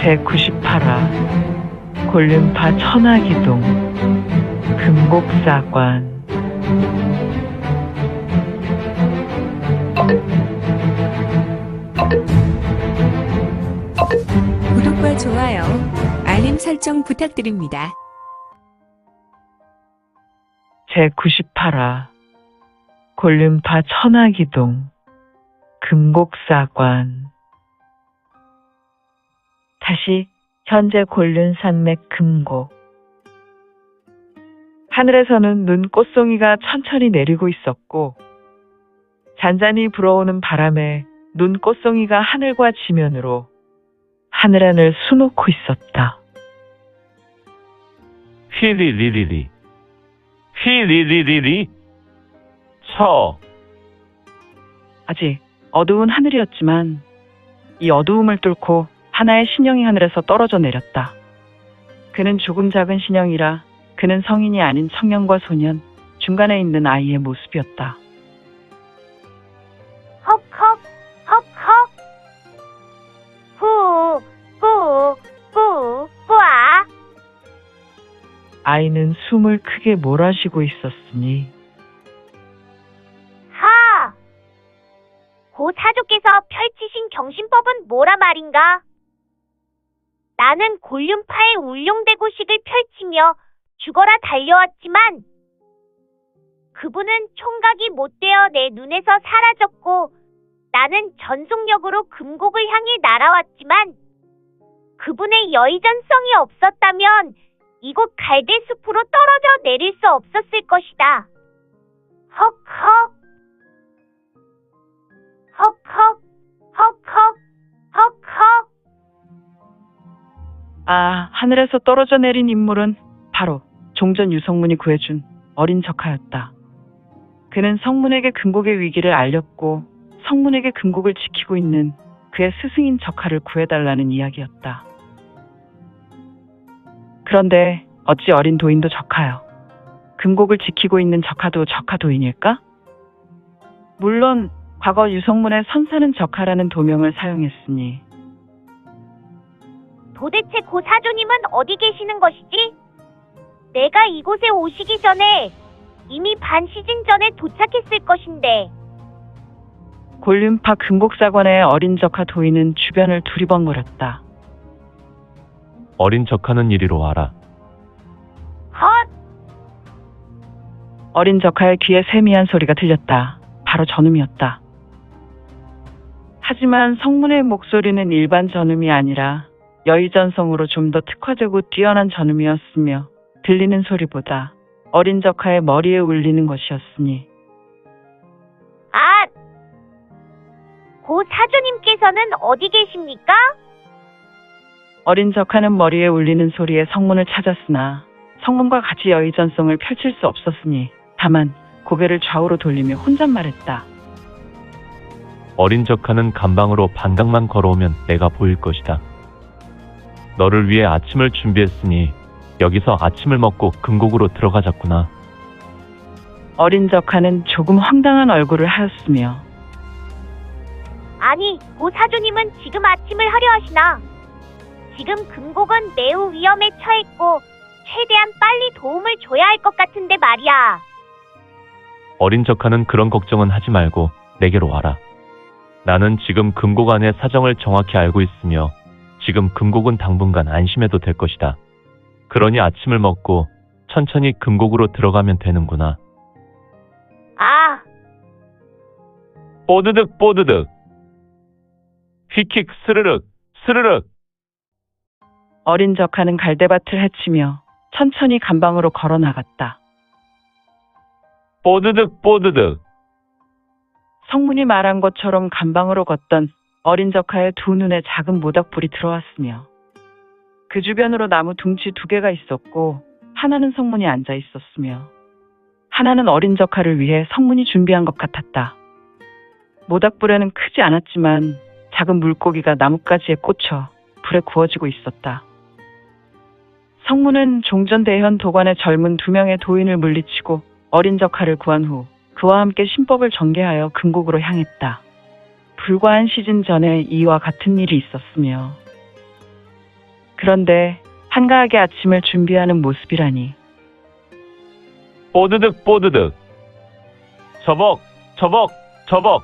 제98화 골륜파 천화기동 금곡사관. 구독과 좋아요, 알림 설정 부탁드립니다. 제98화 골륜파 천화기동 금곡사관. 다시 현재 골륜산맥 금곡. 하늘에서는 눈꽃송이가 천천히 내리고 있었고 잔잔히 불어오는 바람에 눈꽃송이가 하늘과 지면으로 하늘하늘 수놓고 있었다. 휘리리리리 휘리리리리 쳐. 아직 어두운 하늘이었지만 이 어두움을 뚫고 하나의 신령이 하늘에서 떨어져 내렸다. 그는 조금 작은 신령이라 그는 성인이 아닌 청년과 소년, 중간에 있는 아이의 모습이었다. 헉헉, 헉헉. 후, 후, 후, 후아. 아이는 숨을 크게 몰아쉬고 있었으니 하. 고 사조께서 펼치신 경신법은 뭐라 말인가? 나는 골륜파의 울룡대고식을 펼치며 죽어라 달려왔지만 그분은 총각이 못되어 내 눈에서 사라졌고 나는 전속력으로 금곡을 향해 날아왔지만 그분의 여의전성이 없었다면 이곳 갈대숲으로 떨어져 내릴 수 없었을 것이다. 헉헉, 헉헉, 헉헉, 헉헉. 아, 하늘에서 떨어져 내린 인물은 바로 종전 유성문이 구해준 어린 적하였다. 그는 성문에게 금곡의 위기를 알렸고 성문에게 금곡을 지키고 있는 그의 스승인 적하를 구해달라는 이야기였다. 그런데 어찌 어린 도인도 적하여 금곡을 지키고 있는 적하도 적하도인일까? 물론 과거 유성문의 선사는 적하라는 도명을 사용했으니 도대체 고 사조님은 어디 계시는 것이지? 내가 이곳에 오시기 전에 이미 반 시즌 전에 도착했을 것인데. 골륜파 금곡사관의 어린 적하 도인은 주변을 두리번거렸다. 어린 척하는 이리로 와라. 헛! 어린 적하의 귀에 세미한 소리가 들렸다. 바로 전음이었다. 하지만 성문의 목소리는 일반 전음이 아니라 여의전성으로 좀 더 특화되고 뛰어난 전음이었으며 들리는 소리보다 어린 적하의 머리에 울리는 것이었으니 아! 고 사조님께서는 어디 계십니까? 어린 적하는 머리에 울리는 소리에 성문을 찾았으나 성문과 같이 여의전성을 펼칠 수 없었으니 다만 고개를 좌우로 돌리며 혼잣말했다. 어린 척하는 감방으로 반강만 걸어오면 내가 보일 것이다. 너를 위해 아침을 준비했으니 여기서 아침을 먹고 금곡으로 들어가자꾸나. 어린 적하는 조금 황당한 얼굴을 하였으며 아니, 고 사조님은 지금 아침을 하려 하시나? 지금 금곡은 매우 위험에 처했고 최대한 빨리 도움을 줘야 할 것 같은데 말이야. 어린 척하는 그런 걱정은 하지 말고 내게로 와라. 나는 지금 금곡 안의 사정을 정확히 알고 있으며 지금 금곡은 당분간 안심해도 될 것이다. 그러니 아침을 먹고 천천히 금곡으로 들어가면 되는구나. 아, 뽀드득 뽀드득 휙휙 스르륵 스르륵. 어린 적하는 갈대밭을 헤치며 천천히 감방으로 걸어 나갔다. 뽀드득 뽀드득. 성문이 말한 것처럼 감방으로 걷던 어린 적하의 두 눈에 작은 모닥불이 들어왔으며 그 주변으로 나무 둥치 두 개가 있었고 하나는 성문이 앉아 있었으며 하나는 어린 적하를 위해 성문이 준비한 것 같았다. 모닥불에는 크지 않았지만 작은 물고기가 나뭇가지에 꽂혀 불에 구워지고 있었다. 성문은 종전대현 도관의 젊은 두 명의 도인을 물리치고 어린 적하를 구한 후 그와 함께 신법을 전개하여 금곡으로 향했다. 불과 한 시즌 전에 이와 같은 일이 있었으며 그런데 한가하게 아침을 준비하는 모습이라니. 뽀드득 뽀드득. 저벅 저벅 저벅.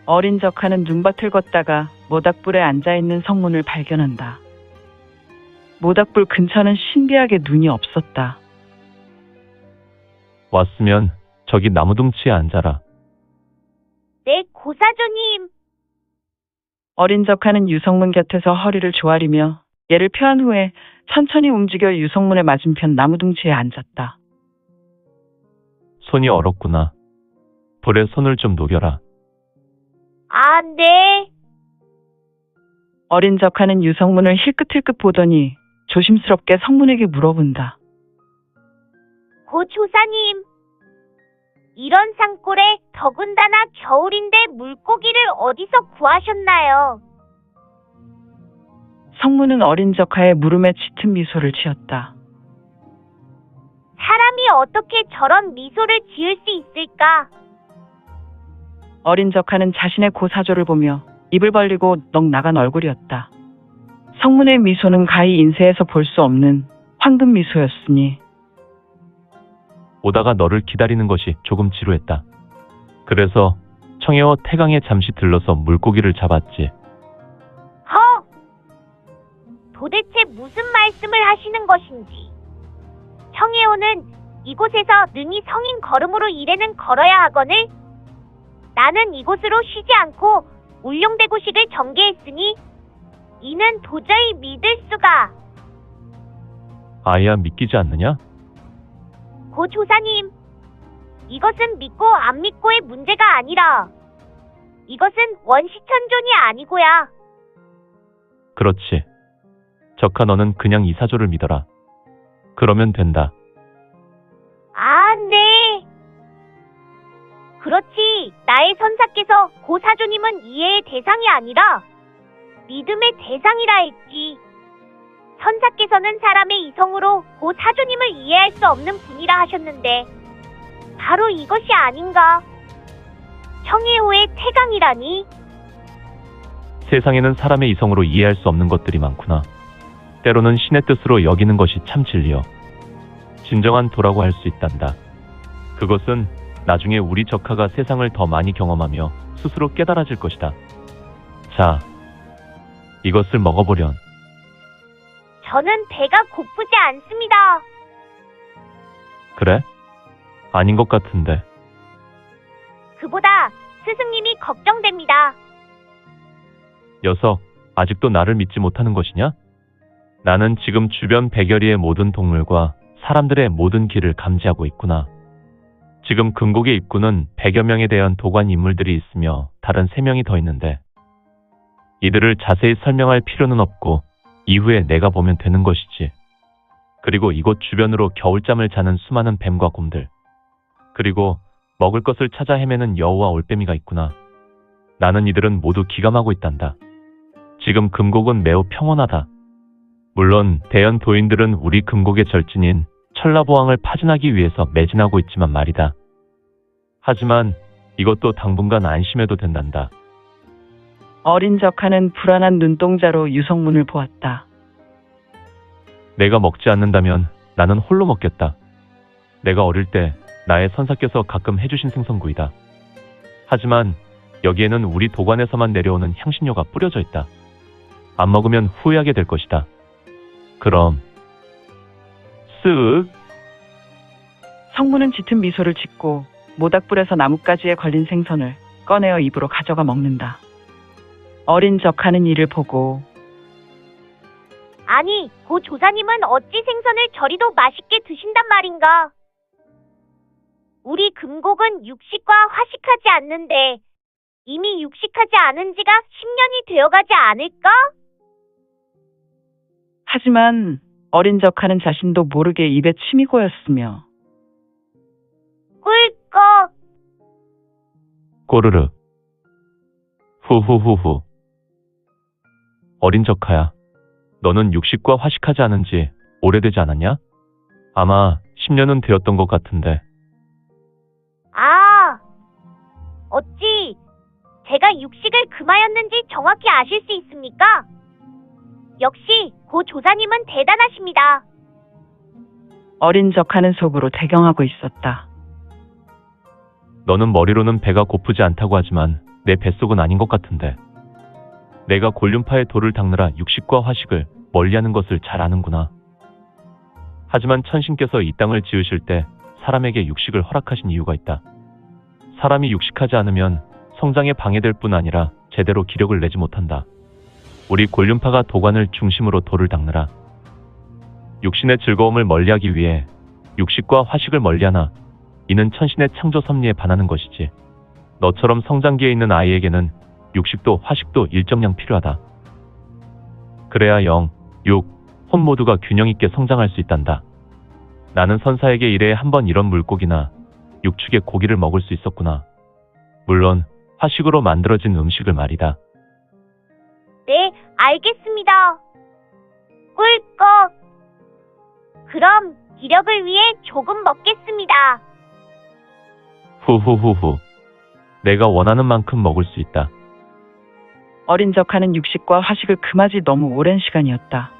어린 척하는 눈밭을 걷다가 모닥불에 앉아있는 성문을 발견한다. 모닥불 근처는 신비하게 눈이 없었다. 왔으면 저기 나무둥치에 앉아라. 네, 고사조님. 어린 척하는 유성문 곁에서 허리를 조아리며 얘를 펴한 후에 천천히 움직여 유성문의 맞은편 나무둥치에 앉았다. 손이 얼었구나. 불에 손을 좀 녹여라. 아, 네. 어린 척하는 유성문을 힐끗힐끗 보더니 조심스럽게 성문에게 물어본다. 고 조사님. 이런 산골에 더군다나 겨울인데 물고기를 어디서 구하셨나요? 성문은 어린 척하의 물음에 짙은 미소를 지었다. 사람이 어떻게 저런 미소를 지을 수 있을까? 어린 척하는 자신의 고사조를 보며 입을 벌리고 넋 나간 얼굴이었다. 성문의 미소는 가히 인세에서 볼 수 없는 황금 미소였으니 오다가 너를 기다리는 것이 조금 지루했다. 그래서 청해어 태강에 잠시 들러서 물고기를 잡았지. 허! 도대체 무슨 말씀을 하시는 것인지. 청해오는 이곳에서 능히 성인 걸음으로 일에는 걸어야 하거늘 나는 이곳으로 쉬지 않고 울룡대구식을 전개했으니 이는 도저히 믿을 수가. 아야 믿기지 않느냐? 고 조사님, 이것은 믿고 안 믿고의 문제가 아니라 이것은 원시천존이 아니고야. 그렇지. 적하 너는 그냥 이사조를 믿어라. 그러면 된다. 아, 네. 그렇지. 나의 선사께서 고 사조님은 이해의 대상이 아니라 믿음의 대상이라 했지. 선사께서는 사람의 이성으로 고 사조님을 이해할 수 없는 분이라 하셨는데 바로 이것이 아닌가. 청해호의 태강이라니. 세상에는 사람의 이성으로 이해할 수 없는 것들이 많구나. 때로는 신의 뜻으로 여기는 것이 참 진리여. 진정한 도라고 할 수 있단다. 그것은 나중에 우리 적하가 세상을 더 많이 경험하며 스스로 깨달아질 것이다. 자, 이것을 먹어보련. 저는 배가 고프지 않습니다. 그래? 아닌 것 같은데. 그보다 스승님이 걱정됩니다. 녀석, 아직도 나를 믿지 못하는 것이냐? 나는 지금 주변 100여리의 모든 동물과 사람들의 모든 길을 감지하고 있구나. 지금 금곡의 입구는 100여 명에 대한 도관 인물들이 있으며 다른 3명이 더 있는데 이들을 자세히 설명할 필요는 없고 이후에 내가 보면 되는 것이지. 그리고 이곳 주변으로 겨울잠을 자는 수많은 뱀과 곰들, 그리고 먹을 것을 찾아 헤매는 여우와 올빼미가 있구나. 나는 이들은 모두 기감하고 있단다. 지금 금곡은 매우 평온하다. 물론 대연 도인들은 우리 금곡의 절진인 천라보왕을 파진하기 위해서 매진하고 있지만 말이다. 하지만 이것도 당분간 안심해도 된단다. 어린 척하는 불안한 눈동자로 유성문을 보았다. 내가 먹지 않는다면 나는 홀로 먹겠다. 내가 어릴 때 나의 선사께서 가끔 해주신 생선구이다. 하지만 여기에는 우리 도관에서만 내려오는 향신료가 뿌려져 있다. 안 먹으면 후회하게 될 것이다. 그럼 쓱. 성문은 짙은 미소를 짓고 모닥불에서 나뭇가지에 걸린 생선을 꺼내어 입으로 가져가 먹는다. 어린 척하는 이를 보고 아니, 고 조사님은 어찌 생선을 저리도 맛있게 드신단 말인가? 우리 금곡은 육식과 화식하지 않는데 이미 육식하지 않은 지가 10년이 되어가지 않을까? 하지만 어린 척하는 자신도 모르게 입에 침이 고였으며 꿀꺽. 꼬르르. 후후후후. 어린 적하야. 너는 육식과 화식하지 않은 지 오래되지 않았냐? 아마 10년은 되었던 것 같은데. 아, 어찌 제가 육식을 금하였는지 정확히 아실 수 있습니까? 역시 고 조사님은 대단하십니다. 어린 적하는 속으로 대경하고 있었다. 너는 머리로는 배가 고프지 않다고 하지만 내 뱃속은 아닌 것 같은데. 내가 골륜파의 도를 닦느라 육식과 화식을 멀리하는 것을 잘 아는구나. 하지만 천신께서 이 땅을 지으실 때 사람에게 육식을 허락하신 이유가 있다. 사람이 육식하지 않으면 성장에 방해될 뿐 아니라 제대로 기력을 내지 못한다. 우리 골륜파가 도관을 중심으로 도를 닦느라 육신의 즐거움을 멀리하기 위해 육식과 화식을 멀리하나 이는 천신의 창조 섭리에 반하는 것이지. 너처럼 성장기에 있는 아이에게는 육식도 화식도 일정량 필요하다. 그래야 영, 육, 혼 모두가 균형 있게 성장할 수 있단다. 나는 선사에게 일해에 한 번 이런 물고기나 육축의 고기를 먹을 수 있었구나. 물론 화식으로 만들어진 음식을 말이다. 네, 알겠습니다. 꿀꺽. 그럼 기력을 위해 조금 먹겠습니다. 후후후후. 내가 원하는 만큼 먹을 수 있다. 어린 적하는 육식과 화식을 금하지 너무 오랜 시간이었다.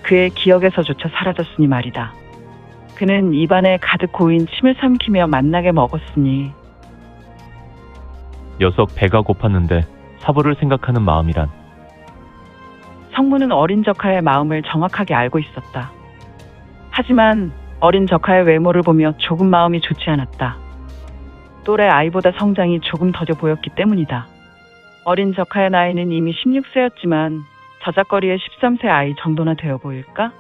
그의 기억에서조차 사라졌으니 말이다. 그는 입안에 가득 고인 침을 삼키며 맛나게 먹었으니 녀석 배가 고팠는데 사부를 생각하는 마음이란. 성문은 어린 적하의 마음을 정확하게 알고 있었다. 하지만 어린 적하의 외모를 보며 조금 마음이 좋지 않았다. 또래 아이보다 성장이 조금 더뎌 보였기 때문이다. 어린 적하의 나이는 이미 16세였지만 저작거리의 13세 아이 정도나 되어 보일까?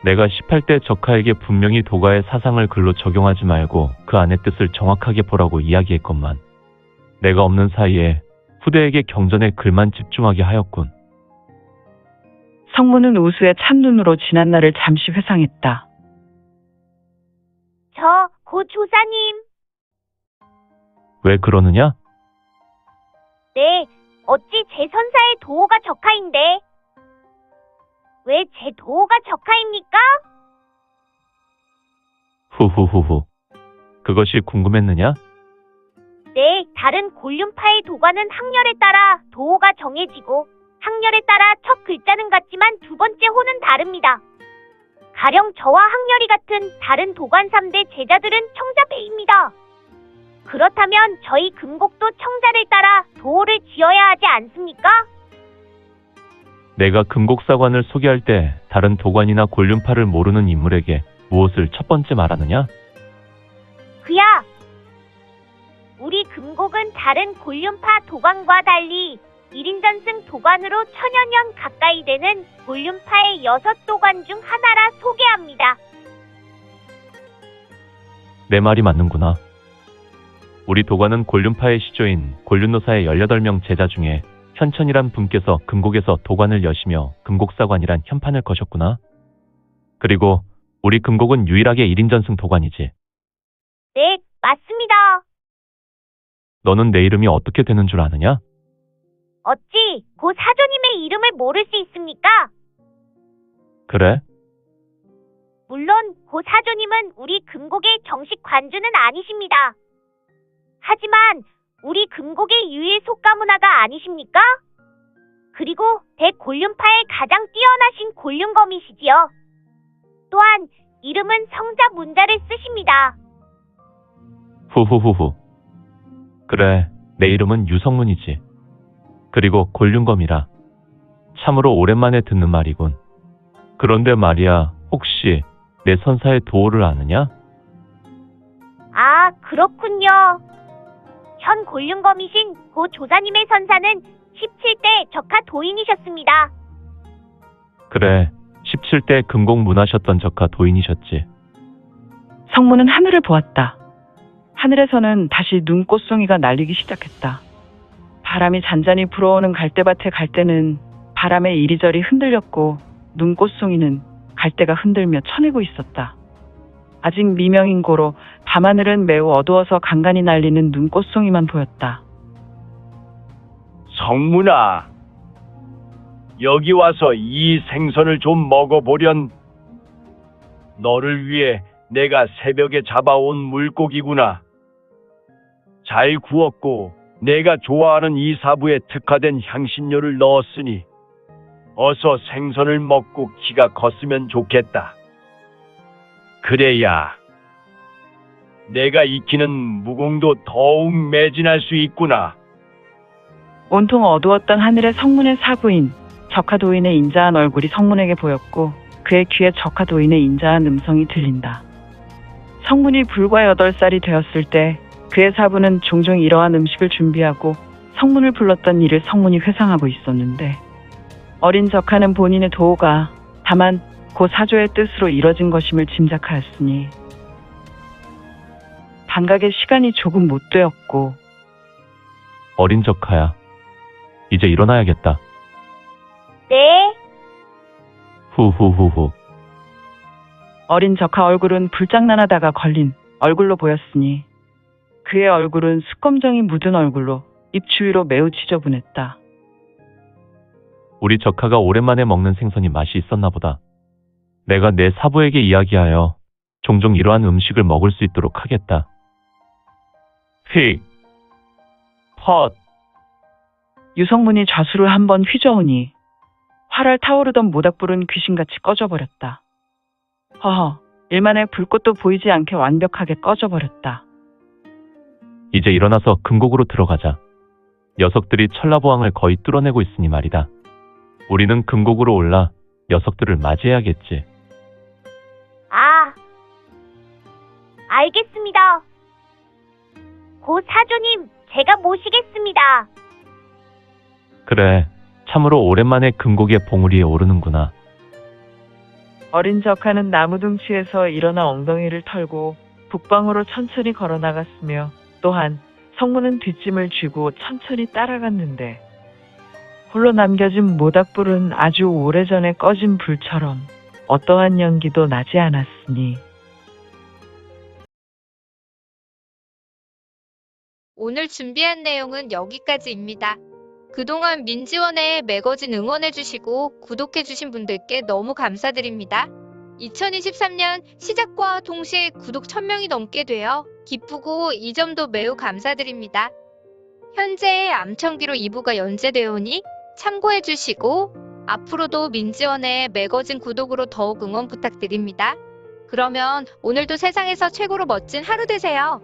내가 18대 적하에게 분명히 도가의 사상을 글로 적용하지 말고 그 안의 뜻을 정확하게 보라고 이야기했건만 내가 없는 사이에 후대에게 경전의 글만 집중하게 하였군. 성문은 우수의 찬눈으로 지난 날을 잠시 회상했다. 저, 고 조사님. 왜 그러느냐? 네, 어찌 제 선사의 도호가 적하인데? 왜 제 도호가 적하입니까? 후후후후. 그것이 궁금했느냐? 네, 다른 골륜파의 도관은 학렬에 따라 도호가 정해지고 학렬에 따라 첫 글자는 같지만 두 번째 호는 다릅니다. 가령 저와 학렬이 같은 다른 도관 3대 제자들은 청자배입니다. 그렇다면 저희 금곡도 청자를 따라 도호를 지어야 하지 않습니까? 내가 금곡사관을 소개할 때 다른 도관이나 골륜파를 모르는 인물에게 무엇을 첫 번째 말하느냐? 그야! 우리 금곡은 다른 골륜파 도관과 달리 1인전승 도관으로 천여년 가까이 되는 골륜파의 6도관 중 하나라 소개합니다. 내 말이 맞는구나. 우리 도관은 골륜파의 시조인 골륜노사의 18명 제자 중에 현천이란 분께서 금곡에서 도관을 여시며 금곡사관이란 현판을 거셨구나. 그리고 우리 금곡은 유일하게 1인전승 도관이지. 네, 맞습니다. 너는 내 이름이 어떻게 되는 줄 아느냐? 어찌 고 사조님의 이름을 모를 수 있습니까? 그래? 물론 고 사조님은 우리 금곡의 정식 관주는 아니십니다. 하지만 우리 금곡의 유일 속가문화가 아니십니까? 그리고 대골륜파의 가장 뛰어나신 골륜검이시지요. 또한 이름은 성자 문자를 쓰십니다. 후후후후. 그래, 내 이름은 유성문이지. 그리고 골륜검이라. 참으로 오랜만에 듣는 말이군. 그런데 말이야, 혹시 내 선사의 도호를 아느냐? 아, 그렇군요. 현 골륜검이신 고 조사님의 선사는 17대 적하 도인이셨습니다. 그래, 17대 금곡 문하셨던 적하 도인이셨지. 성문은 하늘을 보았다. 하늘에서는 다시 눈꽃송이가 날리기 시작했다. 바람이 잔잔히 불어오는 갈대밭의 갈대는 바람에 이리저리 흔들렸고 눈꽃송이는 갈대가 흔들며 쳐내고 있었다. 아직 미명인 고로 밤하늘은 매우 어두워서 간간히 날리는 눈꽃송이만 보였다. 성문아, 여기 와서 이 생선을 좀 먹어보련. 너를 위해 내가 새벽에 잡아온 물고기구나. 잘 구웠고 내가 좋아하는 이 사부에 특화된 향신료를 넣었으니 어서 생선을 먹고 키가 컸으면 좋겠다. 그래야 내가 익히는 무공도 더욱 매진할 수 있구나. 온통 어두웠던 하늘의 성문의 사부인 적하도인의 인자한 얼굴이 성문에게 보였고 그의 귀에 적하도인의 인자한 음성이 들린다. 성문이 불과 8살이 되었을 때 그의 사부는 종종 이러한 음식을 준비하고 성문을 불렀던 일을 성문이 회상하고 있었는데 어린 적하는 본인의 도가 다만 고 사조의 뜻으로 이뤄진 것임을 짐작하였으니 반각의 시간이 조금 못 되었고 어린 적하야. 이제 일어나야겠다. 네. 후후후후. 어린 적하 얼굴은 불장난하다가 걸린 얼굴로 보였으니 그의 얼굴은 숯검정이 묻은 얼굴로 입 주위로 매우 지저분했다. 우리 적하가 오랜만에 먹는 생선이 맛이 있었나 보다. 내가 내 사부에게 이야기하여 종종 이러한 음식을 먹을 수 있도록 하겠다. 휙. 헛. 유성문이 좌수를 한번 휘저으니 활활 타오르던 모닥불은 귀신같이 꺼져버렸다. 허허, 일만에 불꽃도 보이지 않게 완벽하게 꺼져버렸다. 이제 일어나서 금곡으로 들어가자. 녀석들이 천라보항을 거의 뚫어내고 있으니 말이다. 우리는 금곡으로 올라 녀석들을 맞이해야겠지. 아, 알겠습니다. 고 사조님, 제가 모시겠습니다. 그래, 참으로 오랜만에 금곡의 봉우리에 오르는구나. 어린 적하는 나무 둥치에서 일어나 엉덩이를 털고 북방으로 천천히 걸어 나갔으며 또한 성문은 뒷짐을 쥐고 천천히 따라갔는데 홀로 남겨진 모닥불은 아주 오래전에 꺼진 불처럼 어떠한 연기도 나지 않았으니 오늘 준비한 내용은 여기까지입니다. 그동안 민지원에 매거진 응원해주시고 구독해주신 분들께 너무 감사드립니다. 2023년 시작과 동시에 구독 1000명이 넘게 되어 기쁘고 이 점도 매우 감사드립니다. 현재 암청기로 2부가 연재되오니 참고해주시고 앞으로도 민지원의 매거진 구독으로 더욱 응원 부탁드립니다. 그러면 오늘도 세상에서 최고로 멋진 하루 되세요.